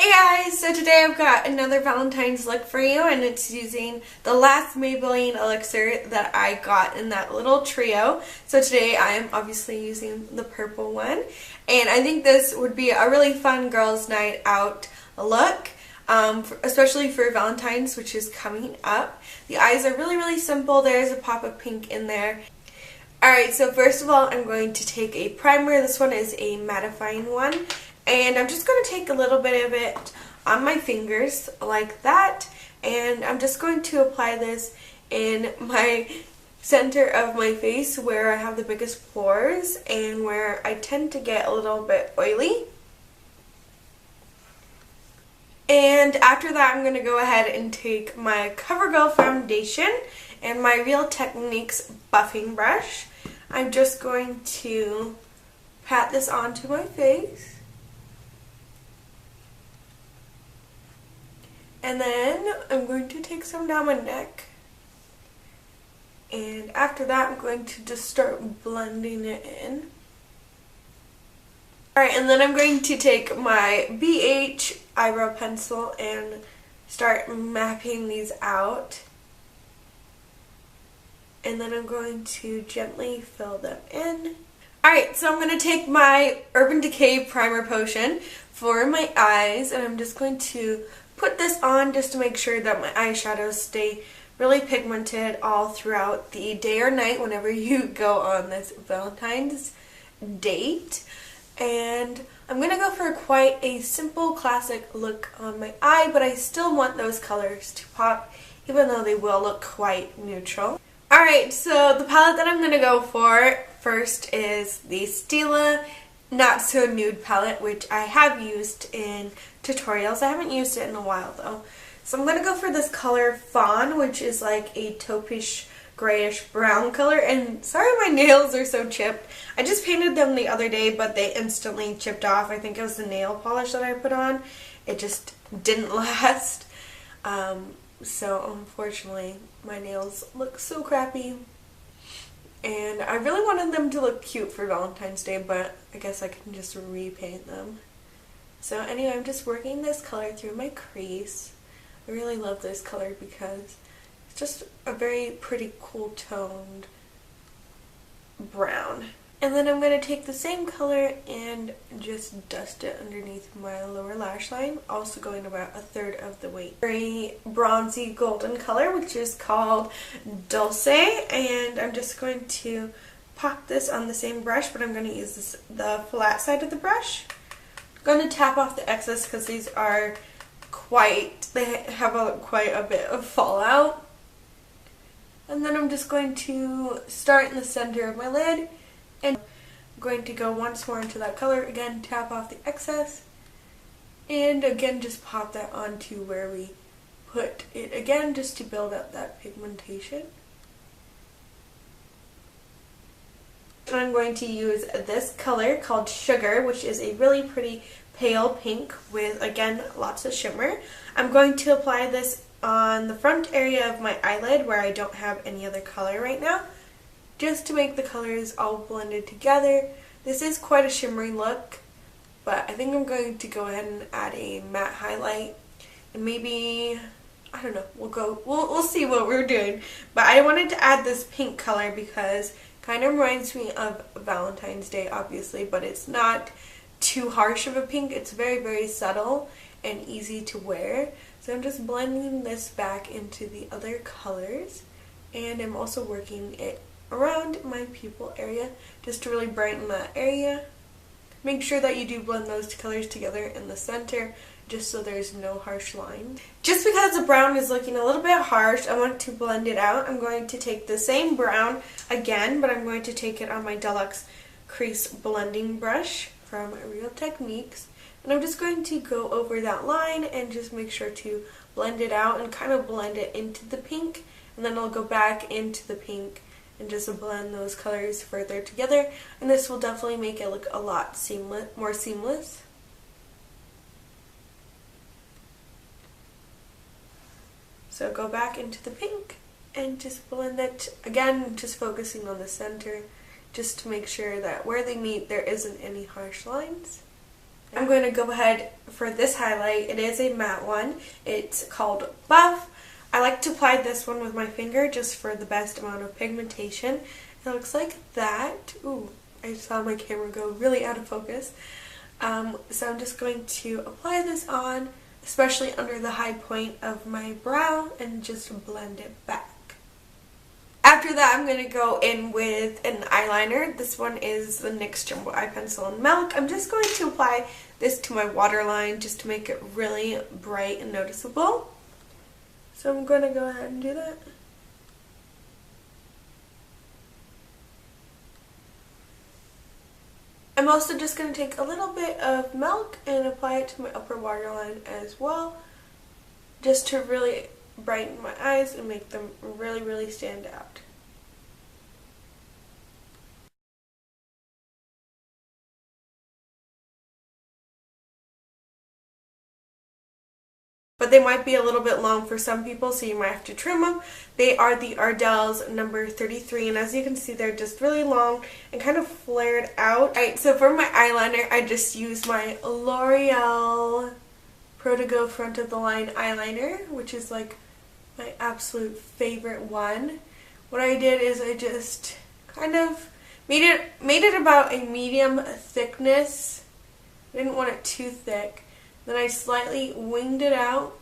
Hey guys, so today I've got another Valentine's look for you, and it's using the last Maybelline elixir that I got in that little trio. So today I am obviously using the purple one, and I think this would be a really fun girls' night out look, especially for Valentine's, which is coming up. The eyes are really simple. There's a pop of pink in there. Alright, so first of all I'm going to take a primer. This one is a mattifying one. And I'm just going to take a little bit of it on my fingers like that, and I'm just going to apply this in my center of my face where I have the biggest pores and where I tend to get a little bit oily. And after that I'm going to go ahead and take my Covergirl foundation and my Real Techniques buffing brush. I'm just going to pat this onto my face. And then I'm going to take some down my neck. And after that, I'm going to just start blending it in. Alright, and then I'm going to take my BH eyebrow pencil and start mapping these out. And then I'm going to gently fill them in. Alright, so I'm going to take my Urban Decay Primer Potion for my eyes, and I'm just going to put this on just to make sure that my eyeshadows stay really pigmented all throughout the day or night whenever you go on this Valentine's date. And I'm going to go for quite a simple classic look on my eye, but I still want those colors to pop even though they will look quite neutral. Alright, so the palette that I'm going to go for first is the Stila Not So Nude palette, which I have used in tutorials. I haven't used it in a while though. So I'm going to go for this color Fawn, which is like a taupish grayish brown color. And sorry my nails are so chipped. I just painted them the other day, but they instantly chipped off. I think it was the nail polish that I put on. It just didn't last. So unfortunately my nails look so crappy. And I really wanted them to look cute for Valentine's Day, but I guess I can just repaint them. So anyway, I'm just working this color through my crease. I really love this color because it's just a very pretty cool toned brown. And then I'm going to take the same color and just dust it underneath my lower lash line, also going about a third of the way. Very bronzy golden color, which is called Dulce, and I'm just going to pop this on the same brush, but I'm going to use the flat side of the brush. I'm going to tap off the excess because these are they have quite a bit of fallout. And then I'm just going to start in the center of my lid. And I'm going to go once more into that color, again tap off the excess, and again just pop that onto where we put it again, just to build up that pigmentation. And I'm going to use this color called Sugar, which is a really pretty pale pink with, again, lots of shimmer. I'm going to apply this on the front area of my eyelid where I don't have any other color right now, just to make the colors all blended together. This is quite a shimmery look, but I think I'm going to go ahead and add a matte highlight, and maybe, I don't know, we'll see what we're doing. But I wanted to add this pink color because it kind of reminds me of Valentine's Day, obviously, but it's not too harsh of a pink. It's very subtle and easy to wear. So I'm just blending this back into the other colors, and I'm also working it around my pupil area just to really brighten that area. Make sure that you do blend those two colors together in the center just so there's no harsh lines. Just because the brown is looking a little bit harsh, I want to blend it out. I'm going to take the same brown again, but I'm going to take it on my Deluxe Crease Blending Brush from Real Techniques, and I'm just going to go over that line and just make sure to blend it out and kind of blend it into the pink, and then I'll go back into the pink and just blend those colors further together, and this will definitely make it look a lot more seamless. So go back into the pink and just blend it, again just focusing on the center, just to make sure that where they meet there isn't any harsh lines. I'm going to go ahead for this highlight. It is a matte one. It's called Buff. I like to apply this one with my finger just for the best amount of pigmentation. It looks like that. Ooh, I saw my camera go really out of focus. So I'm just going to apply this on, especially under the high point of my brow, and just blend it back. After that, I'm going to go in with an eyeliner. This one is the NYX Jumbo Eye Pencil in Milk. I'm just going to apply this to my waterline just to make it really bright and noticeable. So I'm going to go ahead and do that. I'm also just going to take a little bit of Milk and apply it to my upper waterline as well, just to really brighten my eyes and make them really, really stand out. But they might be a little bit long for some people, so you might have to trim them. They are the Ardell's number 33, and as you can see, they're just really long and kind of flared out. Alright, so for my eyeliner, I just used my L'Oreal Pro Front of the Line eyeliner, which is like my absolute favorite one. What I did is I just kind of made it about a medium thickness. I didn't want it too thick. Then I slightly winged it out,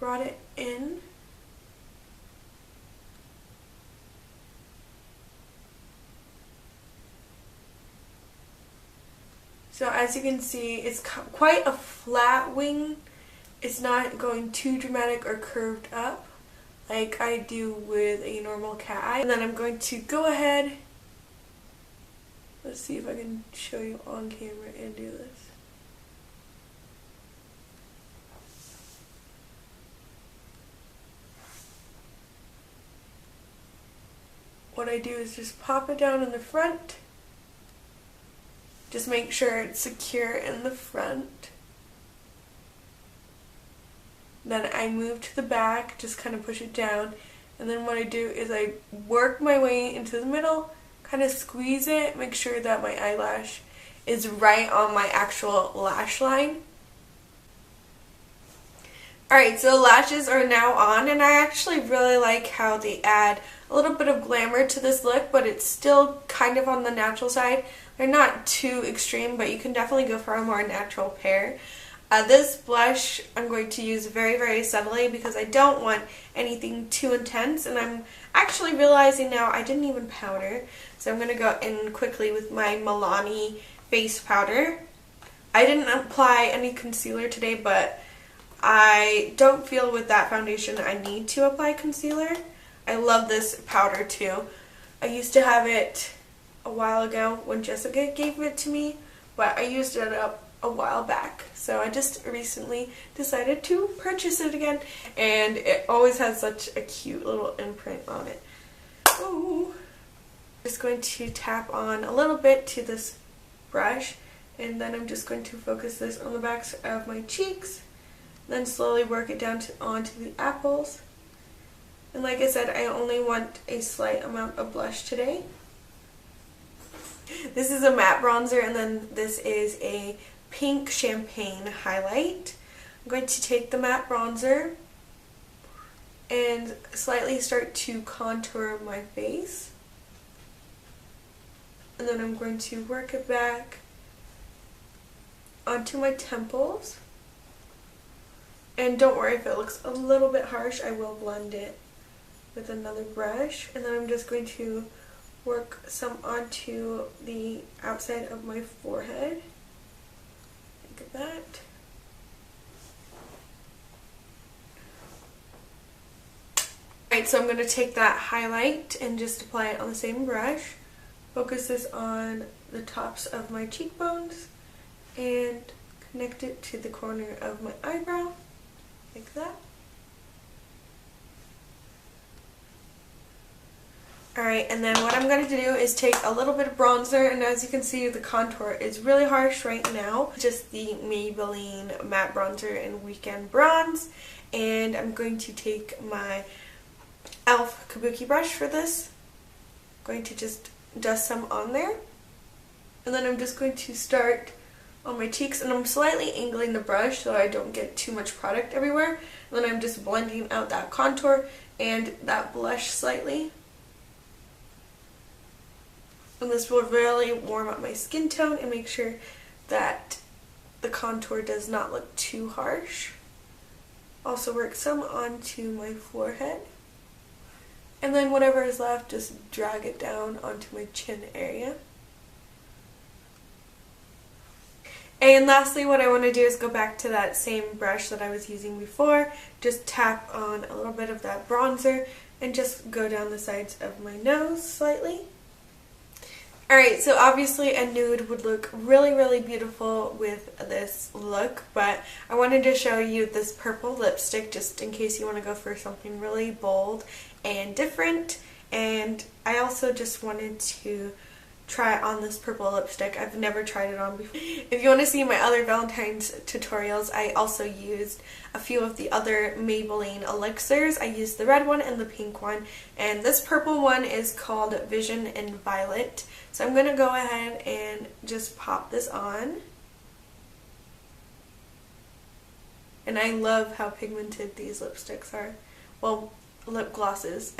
brought it in, so as you can see, it's quite a flat wing. It's not going too dramatic or curved up like I do with a normal cat eye. And then I'm going to go ahead, let's see if I can show you on camera and do this. What I do is just pop it down in the front. Just make sure it's secure in the front. Then I move to the back, just kind of push it down. And then what I do is I work my way into the middle, kind of squeeze it, make sure that my eyelash is right on my actual lash line. Alright, so lashes are now on, and I actually really like how they add a little bit of glamour to this look, but it's still kind of on the natural side. They're not too extreme, but you can definitely go for a more natural pair. This blush I'm going to use very, very subtly because I don't want anything too intense, and I'm actually realizing now I didn't even powder, so I'm going to go in quickly with my Milani face powder. I didn't apply any concealer today, but I don't feel with that foundation I need to apply concealer. I love this powder too. I used to have it a while ago when Jessica gave it to me, but I used it up a while back. So I just recently decided to purchase it again, and it always has such a cute little imprint on it. Ooh. Just going to tap on a little bit to this brush, and then I'm just going to focus this on the backs of my cheeks. Then slowly work it down onto the apples. And like I said, I only want a slight amount of blush today. This is a matte bronzer, and then this is a pink champagne highlight. I'm going to take the matte bronzer and slightly start to contour my face. And then I'm going to work it back onto my temples. And don't worry if it looks a little bit harsh, I will blend it with another brush. And then I'm just going to work some onto the outside of my forehead. Look at that. Alright, so I'm going to take that highlight and just apply it on the same brush. Focus this on the tops of my cheekbones and connect it to the corner of my eyebrow. Like that. Alright, and then what I'm going to do is take a little bit of bronzer, and as you can see, the contour is really harsh right now. Just the Maybelline matte bronzer in Weekend Bronze, and I'm going to take my e.l.f. kabuki brush for this. I'm going to just dust some on there, and then I'm just going to start on my cheeks, and I'm slightly angling the brush so I don't get too much product everywhere. And then I'm just blending out that contour and that blush slightly. And this will really warm up my skin tone and make sure that the contour does not look too harsh. Also work some onto my forehead. And then whatever is left, just drag it down onto my chin area. And lastly, what I want to do is go back to that same brush that I was using before. Just tap on a little bit of that bronzer and just go down the sides of my nose slightly. Alright, so obviously a nude would look really, really beautiful with this look, but I wanted to show you this purple lipstick just in case you want to go for something really bold and different. And I also just wanted to try on this purple lipstick. I've never tried it on before. If you want to see my other Valentine's tutorials, I also used a few of the other Maybelline elixirs. I used the red one and the pink one, and this purple one is called Vision and Violet. So I'm going to go ahead and just pop this on. And I love how pigmented these lipsticks are. Well, lip glosses.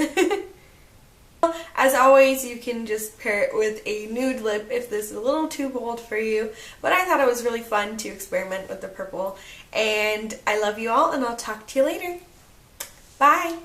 As always, you can just pair it with a nude lip if this is a little too bold for you, but I thought it was really fun to experiment with the purple. And I love you all, and I'll talk to you later. Bye!